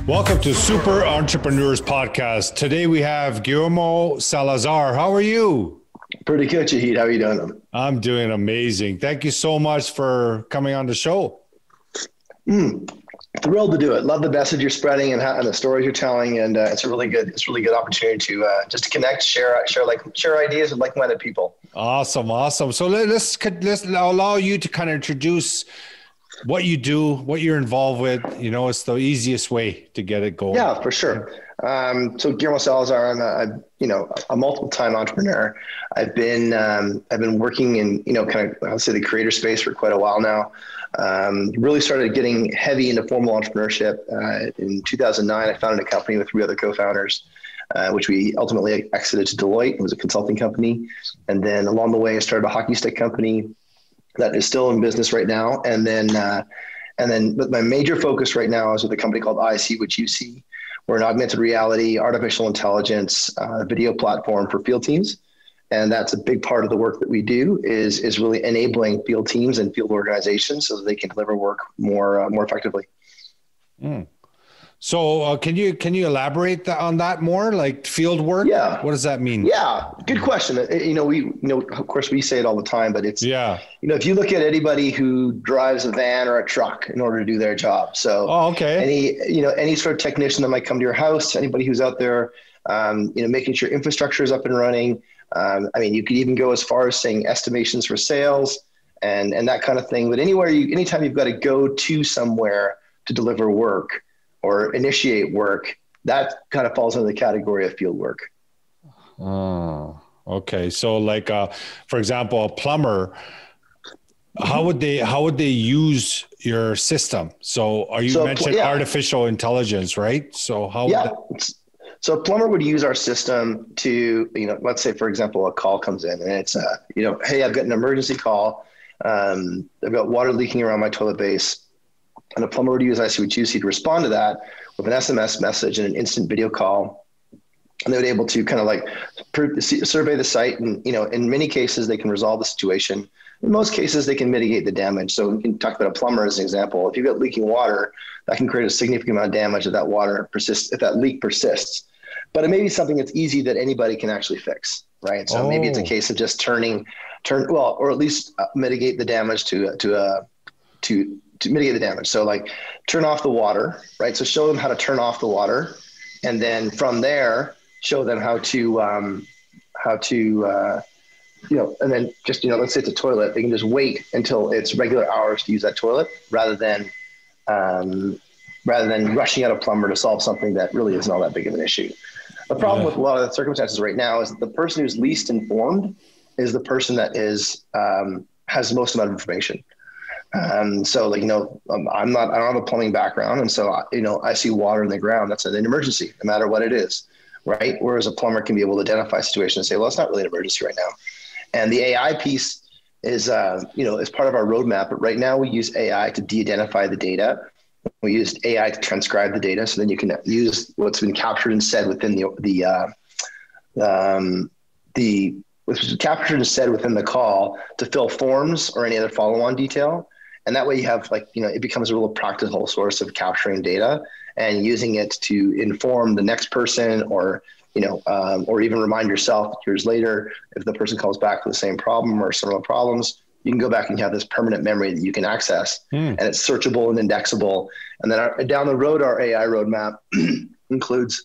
Welcome to Super Entrepreneurs Podcast. Today we have Guillermo Salazar. How are you? Pretty good, Shahid. How are you doing? I'm doing amazing. Thank you so much for coming on the show. Thrilled to do it. Love the message you're spreading and the stories you're telling, and it's a really good opportunity to just to connect, share ideas with like-minded people. Awesome. So let's allow you to kind of introduce what you do, what you're involved with. You know, it's the easiest way to get it going. Yeah, for sure. So Guillermo Salazar, I'm a multiple-time entrepreneur. I've been working in, kind of, I'll say the creator space for quite a while now. Really started getting heavy into formal entrepreneurship. In 2009, I founded a company with 3 other co-founders, which we ultimately exited to Deloitte. It was a consulting company. And then along the way, I started a hockey stick company that is still in business right now. And then but my major focus right now is with a company called ICwhatUC. We're an augmented reality, artificial intelligence, video platform for field teams. And that's a big part of the work that we do is really enabling field teams and field organizations so that they can deliver work more effectively. So can you elaborate on that more, like field work? Yeah. What does that mean? Yeah, good question. Of course we say it all the time, but it's, if you look at anybody who drives a van or a truck in order to do their job. So any sort of technician that might come to your house, anybody who's out there, making sure infrastructure is up and running. You could even go as far as saying estimations for sales and that kind of thing. But anytime you've got to go to somewhere to deliver work or initiate work, that kind of falls into the category of field work. Oh, okay. So like, for example, a plumber, how would they use your system? So you mentioned artificial intelligence, right? So So a plumber would use our system to, let's say, for example, a call comes in and it's, hey, I've got an emergency call. I've got water leaking around my toilet base. And a plumber would use ICwhatUC to respond to that with an SMS message and an instant video call. And they would be able to kind of like survey the site. And, in many cases, they can resolve the situation. In most cases, they can mitigate the damage. So we can talk about a plumber as an example. If you've got leaking water, that can create a significant amount of damage if that leak persists. But it may be something that's easy that anybody can actually fix, right? So maybe it's a case of just or at least mitigate the damage to mitigate the damage. So like turn off the water, right? So show them how to turn off the water. And then from there, show them how to and then just, let's say it's a toilet. They can just wait until it's regular hours to use that toilet rather than rushing out a plumber to solve something that really isn't all that big of an issue. The problem with a lot of the circumstances right now is that the person who's least informed is the person that has the most amount of information. I don't have a plumbing background. And so, I see water in the ground. That's an emergency, no matter what it is, right? Whereas a plumber can be able to identify a situation and say, well, it's not really an emergency right now. And the AI piece is part of our roadmap. But right now we use AI to de-identify the data. We used AI to transcribe the data. So then you can use what's been captured and said within what's captured and said within the call to fill forms or any other follow-on detail. And that way you have it becomes a real practical source of capturing data and using it to inform the next person or even remind yourself years later, if the person calls back with the same problem or similar problems, you can go back and you have this permanent memory that you can access and it's searchable and indexable. And then down the road, our AI roadmap includes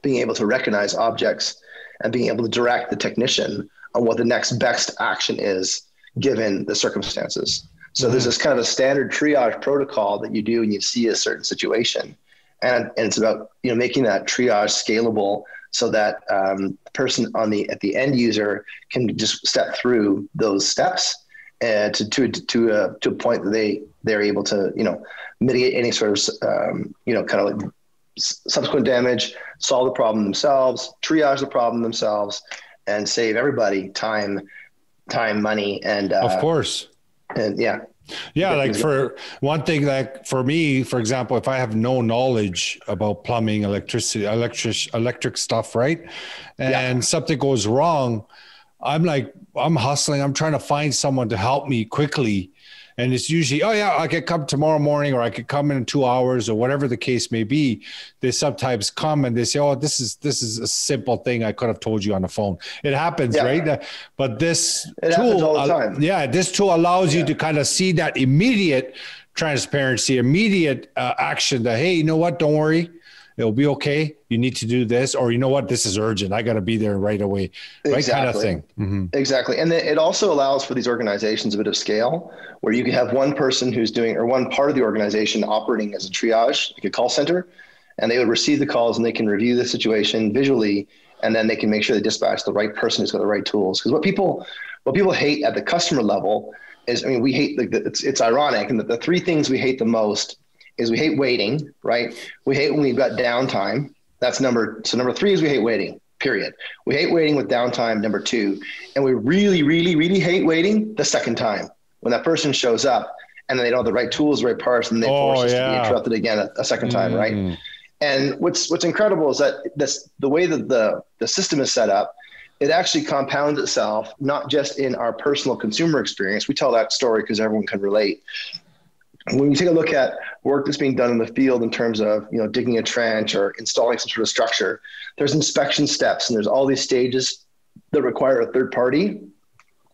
being able to recognize objects and being able to direct the technician on what the next best action is given the circumstances. So there's this kind of a standard triage protocol that you do when you see a certain situation. And it's about, making that triage scalable so that the person at the end user can just step through those steps to a point that they're able to, mitigate any sort of, kind of like subsequent damage, solve the problem themselves, triage the problem themselves, and save everybody time, money, and of course. And yeah. Yeah. Like for one thing, like for me, for example, if I have no knowledge about plumbing, electricity, electric stuff, right? And something goes wrong, I'm hustling. I'm trying to find someone to help me quickly. And it's usually, oh yeah, I could come tomorrow morning, or I could come in 2 hours, or whatever the case may be. They sometimes come and they say, oh, this is a simple thing I could have told you on the phone. It happens, right? But this happens all the time. This tool allows you to kind of see that immediate transparency, immediate action that, hey, you know what? Don't worry. It'll be okay. You need to do this, or you know what? This is urgent. I got to be there right away. Right, kind of thing. Mm-hmm. Exactly. And it also allows for these organizations a bit of scale, where you can have one person who's doing, or one part of the organization operating as a triage, like a call center, and they would receive the calls and they can review the situation visually, and then they can make sure they dispatch the right person who's got the right tools. Because what people hate at the customer level is, I mean, we hate, it's ironic, and the three things we hate the most is we hate waiting, right? We hate when we've got downtime. That's number 3 is we hate waiting, period. We hate waiting with downtime, number 2. And we really, really, really hate waiting the second time when that person shows up and then they don't have the right tools, the right parts, and they force us to be interrupted again a second time, right? And what's incredible is that the way that the system is set up, it actually compounds itself, not just in our personal consumer experience. We tell that story because everyone can relate. When you take a look at work that's being done in the field in terms of, digging a trench or installing some sort of structure, there's inspection steps and there's all these stages that require a third party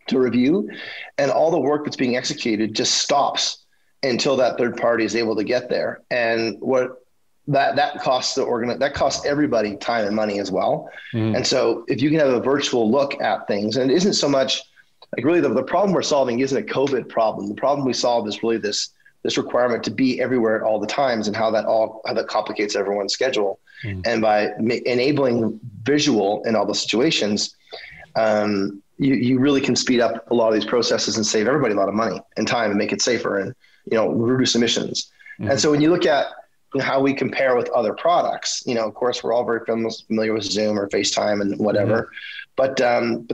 to review, and all the work that's being executed just stops until that third party is able to get there. And what that costs that costs everybody time and money as well. And so if you can have a virtual look at things, and it isn't so much like really the problem we're solving isn't a COVID problem. The problem we solve is really this requirement to be everywhere at all the times, and how that complicates everyone's schedule. And by enabling visual in all the situations, you really can speed up a lot of these processes and save everybody a lot of money and time and make it safer and, reduce emissions. And so when you look at how we compare with other products, of course, we're all very familiar with Zoom or FaceTime and whatever, but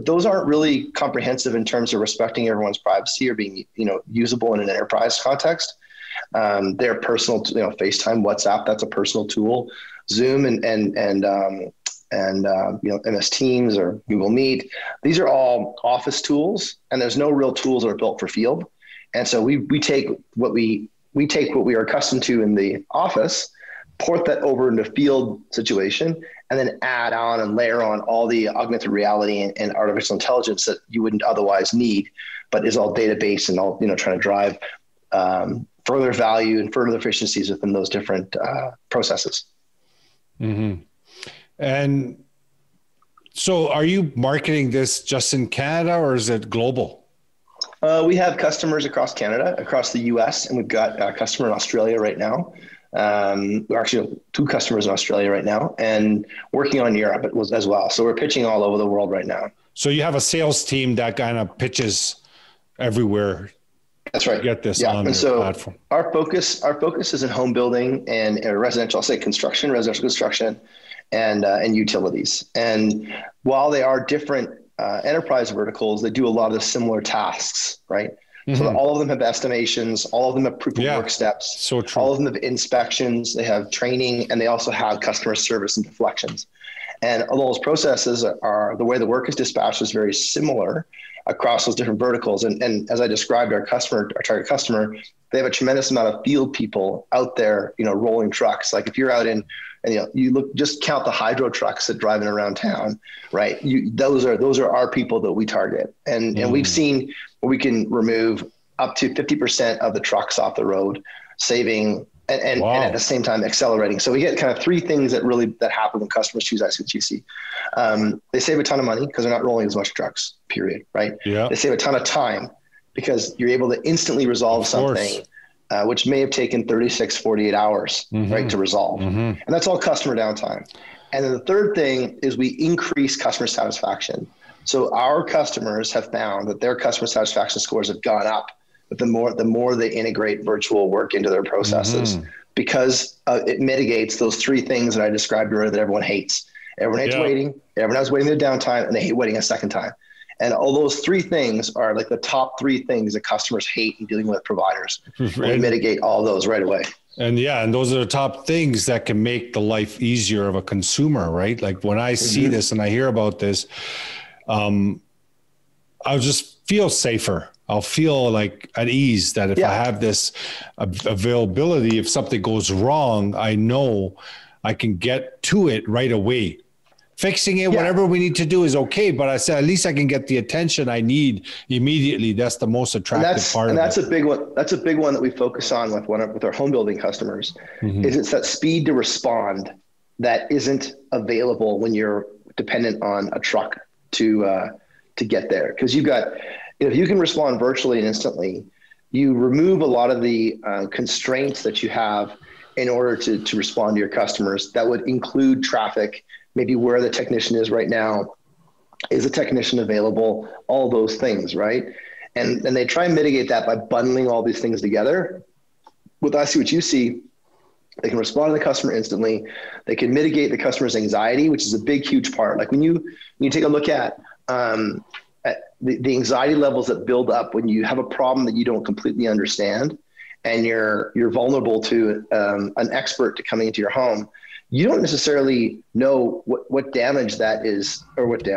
those aren't really comprehensive in terms of respecting everyone's privacy or being, usable in an enterprise context. They're personal, FaceTime, WhatsApp, that's a personal tool. Zoom and MS Teams or Google Meet, these are all office tools, and there's no real tools that are built for field. And so we take what we are accustomed to in the office, port that over into field situation, and then add on and layer on all the augmented reality and artificial intelligence that you wouldn't otherwise need, but is all database and all, trying to drive further value and further efficiencies within those different processes. And so are you marketing this just in Canada, or is it global? We have customers across Canada, across the US, and we've got a customer in Australia right now. We're actually 2 customers in Australia right now, and working on Europe as well. So we're pitching all over the world right now. So you have a sales team that kind of pitches everywhere. That's right. Get this on and so platform. Our focus is in home building and residential, I'll say residential construction and utilities. And while they are different enterprise verticals, they do a lot of the similar tasks, right? So all of them have estimations, all of them have proof of work steps, so true. All of them have inspections, they have training, and they also have customer service and deflections. And all those processes are, the way the work is dispatched is very similar across those different verticals. And as I described, our target customer, they have a tremendous amount of field people out there, rolling trucks. Like if you're out in, and just count the hydro trucks that driving around town, right? Those are our people that we target. And we've seen where we can remove up to 50% of the trucks off the road, saving and at the same time accelerating. So we get kind of 3 things that happen when customers choose ICwhatUC. They save a ton of money because they're not rolling as much trucks, period, right? Yeah. They save a ton of time because you're able to instantly resolve something, which may have taken 36, 48 hours, right, to resolve. And that's all customer downtime. And then the third thing is we increase customer satisfaction. So our customers have found that their customer satisfaction scores have gone up the more they integrate virtual work into their processes, because it mitigates those 3 things that I described earlier that everyone hates. Everyone hates waiting, everyone has waiting their downtime, and they hate waiting a second time. And all those 3 things are like the top 3 things that customers hate in dealing with providers. We mitigate all those right away. And those are the top things that can make the life easier of a consumer, right? Like when I see this and I hear about this, I'll just feel safer. I'll feel like at ease that if I have this availability, if something goes wrong, I know I can get to it right away. Fixing it, whatever we need to do is okay, but I said at least I can get the attention I need immediately. That's the most attractive part. And that's a big one. That's a big one that we focus on with our home building customers. Is it's that speed to respond that isn't available when you're dependent on a truck to get there. Because if you can respond virtually and instantly, you remove a lot of the constraints that you have in order to respond to your customers. That would include traffic, maybe where the technician is right now, is a technician available, all those things, right? And they try and mitigate that by bundling all these things together. With ICwhatUC, they can respond to the customer instantly. They can mitigate the customer's anxiety, which is a big, huge part. Like when you take a look at the anxiety levels that build up when you have a problem that you don't completely understand, and you're vulnerable to an expert to coming into your home, you don't necessarily know what damage that is, or what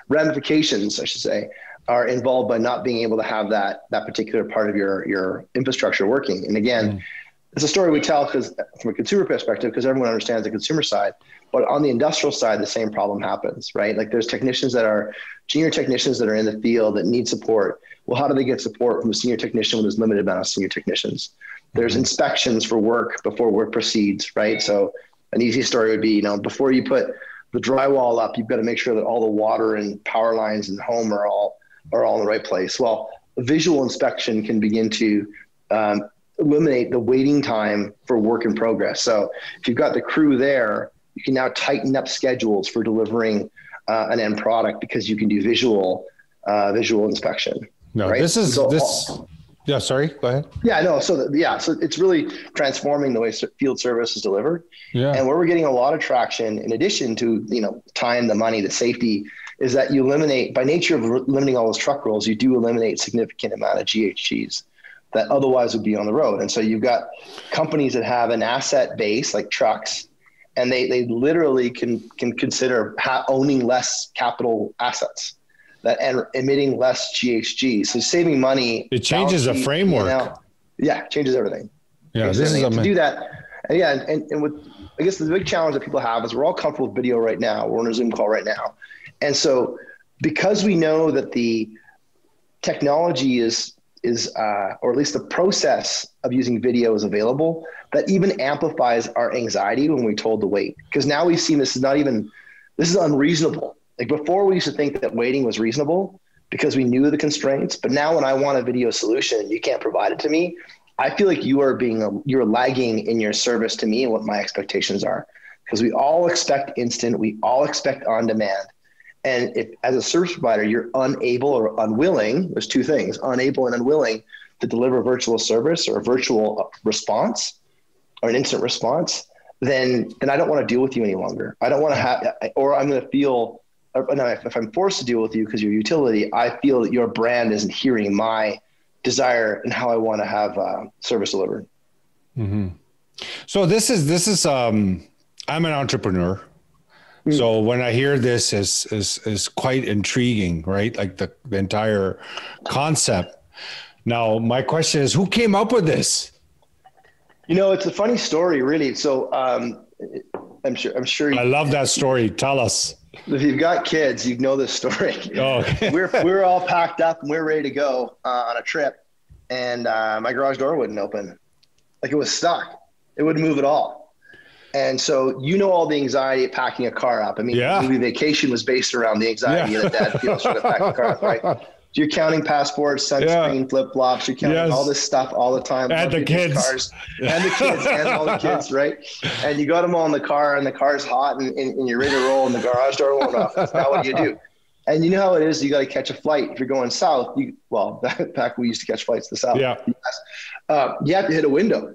ramifications, I should say, are involved by not being able to have that particular part of your infrastructure working. And again, it's a story we tell because from a consumer perspective, because everyone understands the consumer side, but on the industrial side, the same problem happens, right? Like there's junior technicians that are in the field that need support. Well, how do they get support from a senior technician when there's limited amount of senior technicians? There's inspections for work before work proceeds, right? So an easy story would be, before you put the drywall up, you've got to make sure that all the water and power lines in the home are all in the right place. Well, a visual inspection can begin to eliminate the waiting time for work in progress. So if you've got the crew there, you can now tighten up schedules for delivering an end product because you can do visual inspection. No, right? Yeah, sorry, go ahead. Yeah, no. So it's really transforming the way field service is delivered. Yeah. And where we're getting a lot of traction, in addition to, time, the money, the safety, is that you eliminate, by nature of limiting all those truck rolls, you do eliminate significant amount of GHGs that otherwise would be on the road. And so you've got companies that have an asset base like trucks, and they literally can consider owning less capital assets and emitting less GHG. So saving money. It changes the framework. It changes everything. Yeah, this is to do that. And with, I guess the big challenge that people have is we're all comfortable with video right now. We're on a Zoom call right now. And so because we know that the technology is or at least the process of using video is available, that even amplifies our anxiety when we're told to wait. Because now we've seen this is unreasonable. Like before, we used to think that waiting was reasonable because we knew the constraints. But now when I want a video solution, you can't provide it to me, I feel like you're lagging in your service to me and what my expectations are. Because we all expect instant, we all expect on demand. And if as a service provider, you're unable or unwilling, there's two things, unable and unwilling to deliver virtual service or a virtual response or an instant response, then I don't want to deal with you any longer. I don't want to have, or I'm going to feel, if I'm forced to deal with you because you're a utility, I feel that your brand isn't hearing my desire and how I want to have service delivered. Mm-hmm. So this is I'm an entrepreneur. Mm-hmm. So when I hear this is quite intriguing, right? Like the entire concept. Now, my question is, who came up with this? It's a funny story, really. So I'm sure. I love that story. Tell us. If you've got kids, you know this story. Oh, okay. We're all packed up and we're ready to go on a trip, and my garage door wouldn't open. Like it was stuck. It wouldn't move at all. And so all the anxiety of packing a car up. I mean, movie Vacation was based around the anxiety that dad feels trying to pack the car up, right? You're counting passports, sunscreen, flip-flops. You're counting all this stuff all the time. And the kids. Cars, and the kids and all the kids, right? And you got them all in the car, and the car's hot, and you're ready to roll, and the garage door won't open. Now what do? And you know how it is. You got to catch a flight. If you're going south, back we used to catch flights to the south. Yeah. You have to hit a window.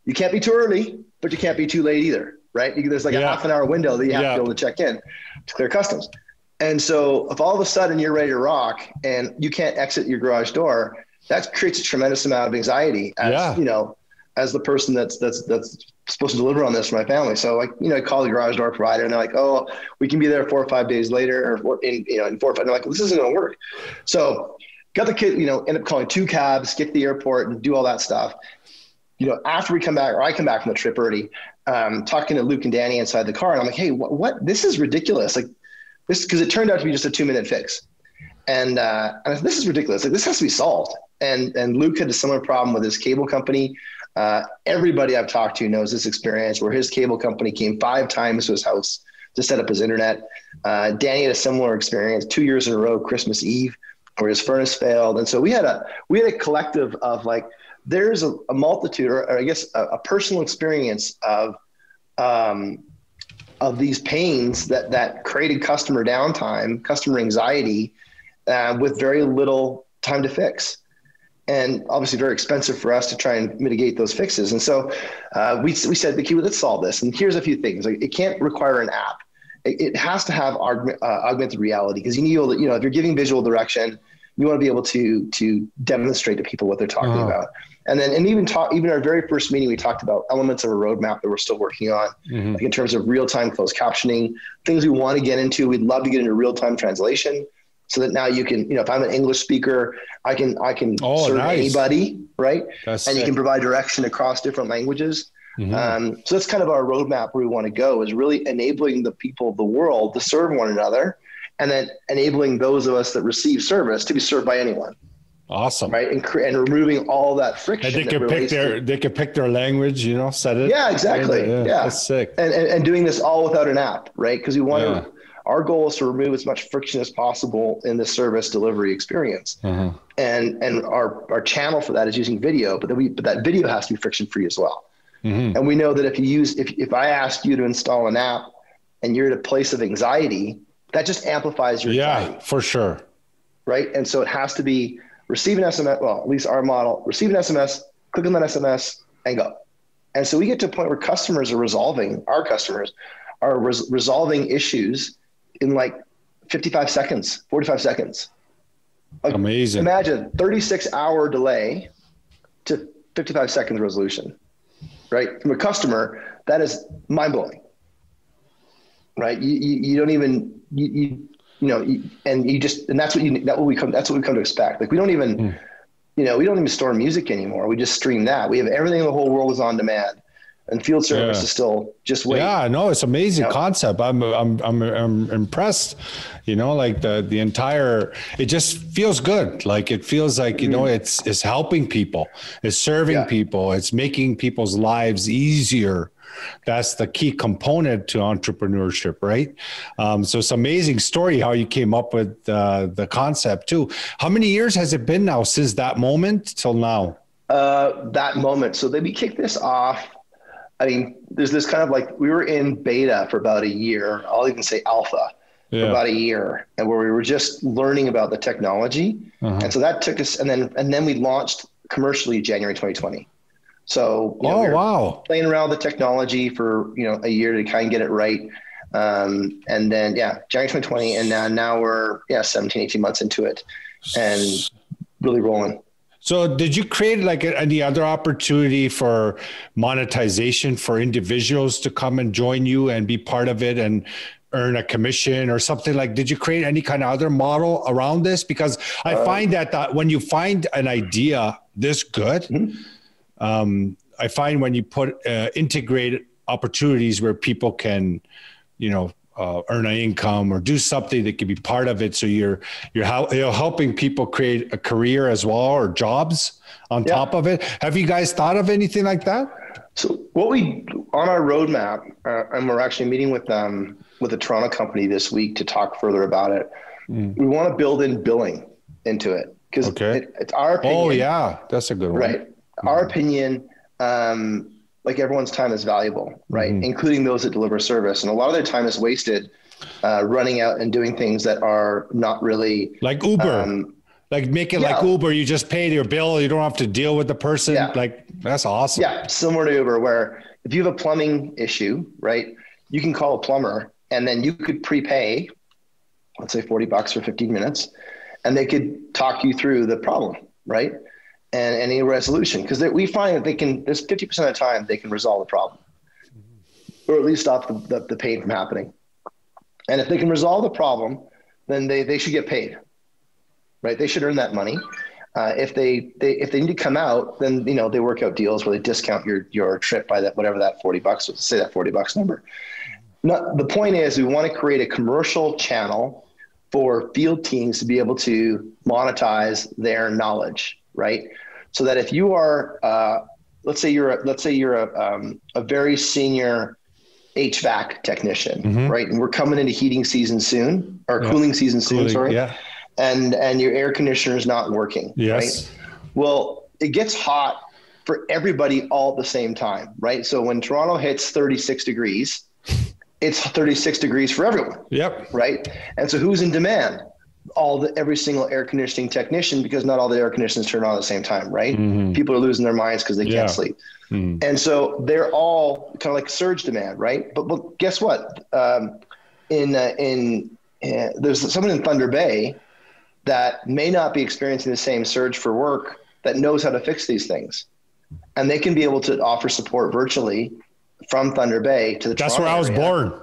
You can't be too early, but you can't be too late either, right? There's like a half an hour window that you have to be able to check in to clear customs. And so if all of a sudden you're ready to rock and you can't exit your garage door, that creates a tremendous amount of anxiety as the person that's supposed to deliver on this for my family. So I call the garage door provider and they're like, oh, we can be there 4 or 5 days later or in 4 or 5. They're like, this isn't going to work. So got the kid, end up calling 2 cabs, get to the airport and do all that stuff. After we come back, or I come back from the trip early, talking to Luke and Danny inside the car, and I'm like, hey, what? This is ridiculous. Like this, because it turned out to be just a 2-minute fix. And I said, this is ridiculous. Like this has to be solved. And Luke had a similar problem with his cable company. Everybody I've talked to knows this experience where his cable company came 5 times to his house to set up his internet. Danny had a similar experience 2 years in a row, Christmas Eve, where his furnace failed. And so we had a collective of like, there's a multitude, or I guess a personal experience of these pains that created customer downtime, customer anxiety, with very little time to fix. And obviously very expensive for us to try and mitigate those fixes. And so we said, okay, let's solve this. And here's a few things. Like, it can't require an app. It has to have augmented reality, because you need, if you're giving visual direction, you want to be able to demonstrate to people what they're talking about. And even our very first meeting, we talked about elements of a roadmap that we're still working on, like in terms of real-time closed captioning, things we want to get into. We'd love to get into real-time translation, so that now you can, if I'm an English speaker, I can serve anybody, right? And you can provide direction across different languages. So that's kind of our roadmap where we want to go, is really enabling the people of the world to serve one another, and then enabling those of us that receive service to be served by anyone. Awesome. Right. And removing all that friction. And they could pick their language, set it. Yeah, exactly. Yeah. That's sick. And doing this all without an app, right? Because we want to, our goal is to remove as much friction as possible in the service delivery experience. And our channel for that is using video, but that video has to be friction free as well. And we know that if I ask you to install an app and you're at a place of anxiety, that just amplifies your anxiety. Yeah, for sure. Right. And so it has to be receive an SMS, well, at least our model, receive an SMS, click on that SMS and go. And so we get to a point where our customers are resolving issues in like 55 seconds, 45 seconds. Like, amazing. Imagine 36-hour delay to 55 seconds resolution, right? From a customer, that is mind blowing, right? You don't even, that's what we come to expect. Like we don't even, we don't even store music anymore. We just stream that. We have everything in the whole world is on demand, and field service is still just wait. Yeah, no, it's amazing concept. I'm impressed. Like the entire, it just feels good. Like it feels like, it's helping people, it's serving people, it's making people's lives easier. That's the key component to entrepreneurship, right? So it's an amazing story how you came up with the concept too. How many years has it been now since that moment till now? That moment. So we kicked this off. I mean, there's this kind of like, we were in beta for about a year. I'll even say alpha for about a year, and where we were just learning about the technology. And so that took us, and then we launched commercially January 2020. So, we were playing around with the technology for, a year to kind of get it right. And then, January 2020. And now we're 17, 18 months into it and really rolling. So did you create like any other opportunity for monetization for individuals to come and join you and be part of it and earn a commission or something? Like, did you create any kind of other model around this? Because I find that when you find an idea this good, I find when you put integrated opportunities where people can, earn an income or do something that could be part of it. So you're helping people create a career as well, or jobs on top of it. Have you guys thought of anything like that? So what we on our roadmap, and we're actually meeting with a Toronto company this week to talk further about it. We want to build in billing into it, because it's our opinion. Oh yeah, that's a good one. Right. Our opinion, like everyone's time is valuable, right? Including those that deliver service. And a lot of their time is wasted running out and doing things that are not really like Uber. Like make it like Uber. You just pay your bill. You don't have to deal with the person. Like that's awesome. Yeah. Similar to Uber, where if you have a plumbing issue, right, you can call a plumber and then you could prepay, let's say $40 for 15 minutes, and they could talk you through the problem, right? And any resolution, because we find that there's 50% of the time they can resolve the problem, or at least stop the pain from happening. And if they can resolve the problem, then they should get paid, right? They should earn that money. If they need to come out, then they work out deals where they discount your trip by whatever that $40 was. Say that $40 number. The point is, we want to create a commercial channel for field teams to be able to monetize their knowledge, right? So that if you are, let's say you're a very senior HVAC technician, right? And we're coming into heating season soon, or cooling season soon, sorry. Yeah. And your air conditioner is not working, right? Well, it gets hot for everybody all at the same time, right? So when Toronto hits 36 degrees, it's 36 degrees for everyone. Yep. Right. And so who's in demand? Every single air conditioning technician, because not all the air conditioners turn on at the same time, right? People are losing their minds because they can't sleep. And so they're all kind of like surge demand, right? But guess what? There's someone in Thunder Bay that may not be experiencing the same surge for work that knows how to fix these things. And they can be able to offer support virtually from Thunder Bay to the That's Toronto where I was area. born.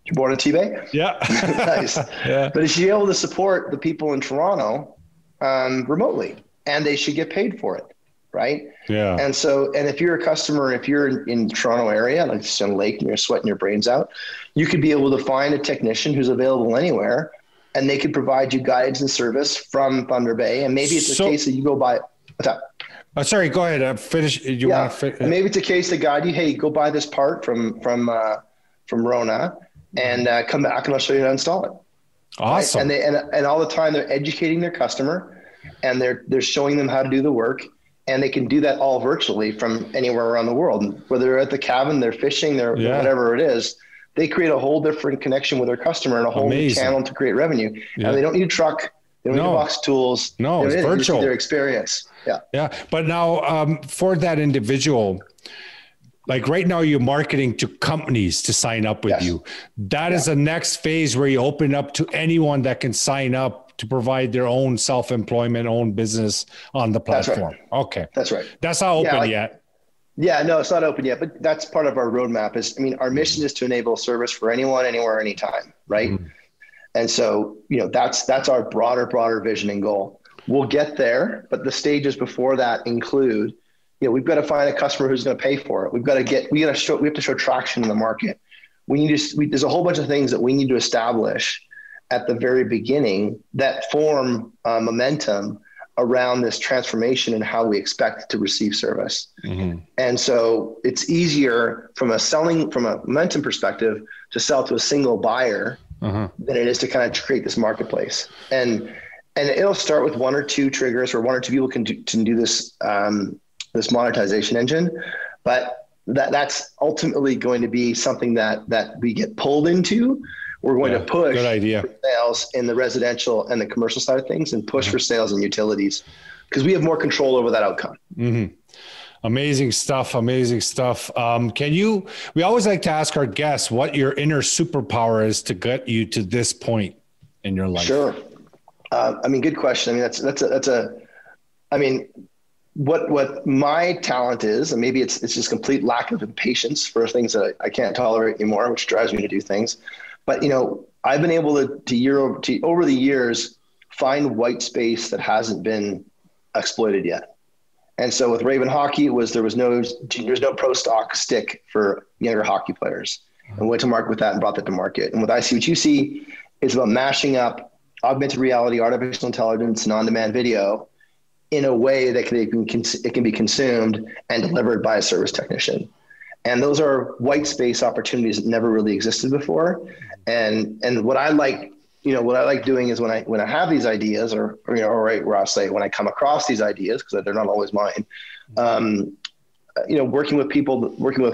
You're born in T-Bay? Yeah. Nice. Yeah. But you should be able to support the people in Toronto remotely, and they should get paid for it, right? Yeah. And if you're a customer, if you're in the Toronto area, like Stone Lake, and you're sweating your brains out, you could be able to find a technician who's available anywhere, and they could provide you guidance and service from Thunder Bay. And maybe it's a case that you go buy. What's that? Sorry, go ahead. Finish. Maybe it's a case to guide you. Hey, go buy this part from Rona, and come back, and I'll show you how to install it. Awesome. Right? And all the time they're educating their customer, and they're showing them how to do the work, and they can do that all virtually from anywhere around the world. Whether they're at the cabin, they're fishing, whatever it is, they create a whole different connection with their customer and a whole new channel to create revenue. And they don't need a truck. They don't need a box of tools. No, it's virtual. Their experience. Yeah. Yeah. But now for that individual, like right now you're marketing to companies to sign up with you. That is the next phase where you open up to anyone that can sign up to provide their own self-employment, own business on the platform. That's right. Okay. That's right. That's not open yet. Yeah, no, it's not open yet, but that's part of our roadmap. Our mission is to enable service for anyone, anywhere, anytime. Right. And so, that's our broader vision and goal. We'll get there, but the stages before that include, we've got to find a customer who's going to pay for it. We have to show traction in the market. There's a whole bunch of things that we need to establish at the very beginning that form momentum around this transformation and how we expect to receive service. And so it's easier from a momentum perspective to sell to a single buyer than it is to kind of create this marketplace. And it'll start with one or two triggers, or one or two people can do this, this monetization engine, but that's ultimately going to be something that we get pulled into. We're going to push for sales in the residential and the commercial side of things, and push for sales and utilities, because we have more control over that outcome. Amazing stuff. Amazing stuff. We always like to ask our guests what your inner superpower is to get you to this point in your life. Sure. Good question. What my talent is, and maybe it's just complete lack of impatience for things that I can't tolerate anymore, which drives me to do things. But, I've been able to over the years, find white space that hasn't been exploited yet. And so with Raven Hockey, there's no pro stock stick for younger hockey players, and went to market with that and brought that to market. And with ICwhatUC, it's about mashing up augmented reality, artificial intelligence, and on-demand video in a way that it can be consumed and delivered by a service technician. And those are white space opportunities that never really existed before. And what I like doing is when I have these ideas, or where I'll say when I come across these ideas, because they're not always mine, working with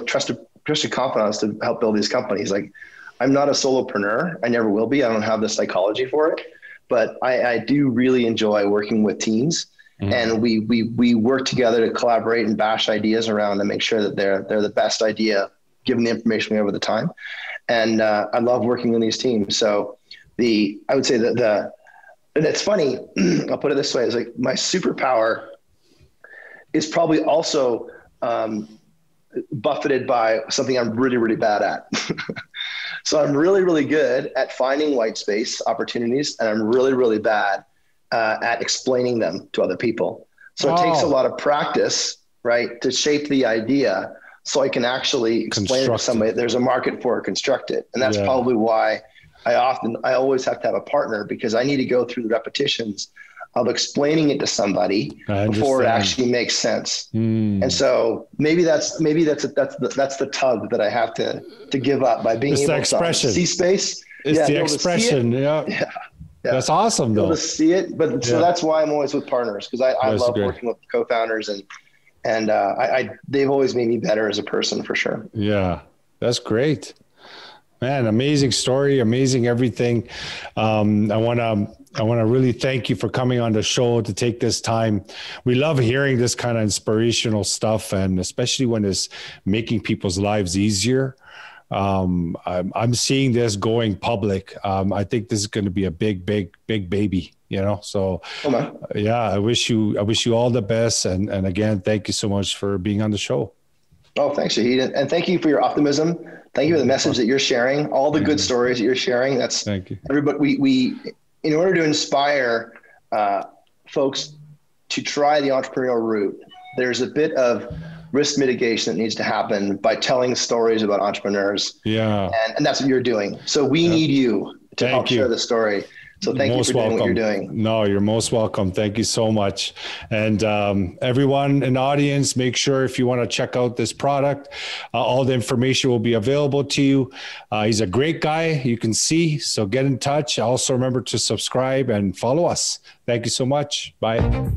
trusted confidants to help build these companies. Like, I'm not a solopreneur. I never will be. I don't have the psychology for it, but I do really enjoy working with teams. And we work together to collaborate and bash ideas around and make sure that they're the best idea, given the information we have at the time. And I love working with these teams. So I would say and it's funny, I'll put it this way, is like my superpower is probably also buffeted by something I'm really, really bad at. So I'm really, really good at finding white space opportunities, and I'm really, really bad at explaining them to other people. So it takes a lot of practice, right, to shape the idea so I can actually explain it to somebody. There's a market for it, construct it. And that's probably why I always have to have a partner, because I need to go through the repetitions of explaining it to somebody before it actually makes sense. And so maybe that's the tug that I have to give up by being able to see space. It's the expression. Yeah. That's awesome, though. To see it, but so that's why I'm always with partners, because I love working with co-founders, and they've always made me better as a person, for sure. Yeah, that's great, man. Amazing story, amazing everything. I want to really thank you for coming on the show to take this time. We love hearing this kind of inspirational stuff, and especially when it's making people's lives easier. I'm seeing this going public. I think this is going to be a big baby, so I wish you all the best. And again, thank you so much for being on the show. Oh, thanks, Shahid. And thank you for your optimism. Thank you for the message that you're sharing, all the good stories that you're sharing. Thank you. Everybody, we in order to inspire folks to try the entrepreneurial route, there's a bit of risk mitigation that needs to happen by telling stories about entrepreneurs. Yeah. And that's what you're doing. So we need you to help share the story. So thank you for doing what you're doing. No, you're most welcome. Thank you so much. And everyone in the audience, make sure if you want to check out this product, all the information will be available to you. He's a great guy, you can see. So get in touch. Also remember to subscribe and follow us. Thank you so much. Bye.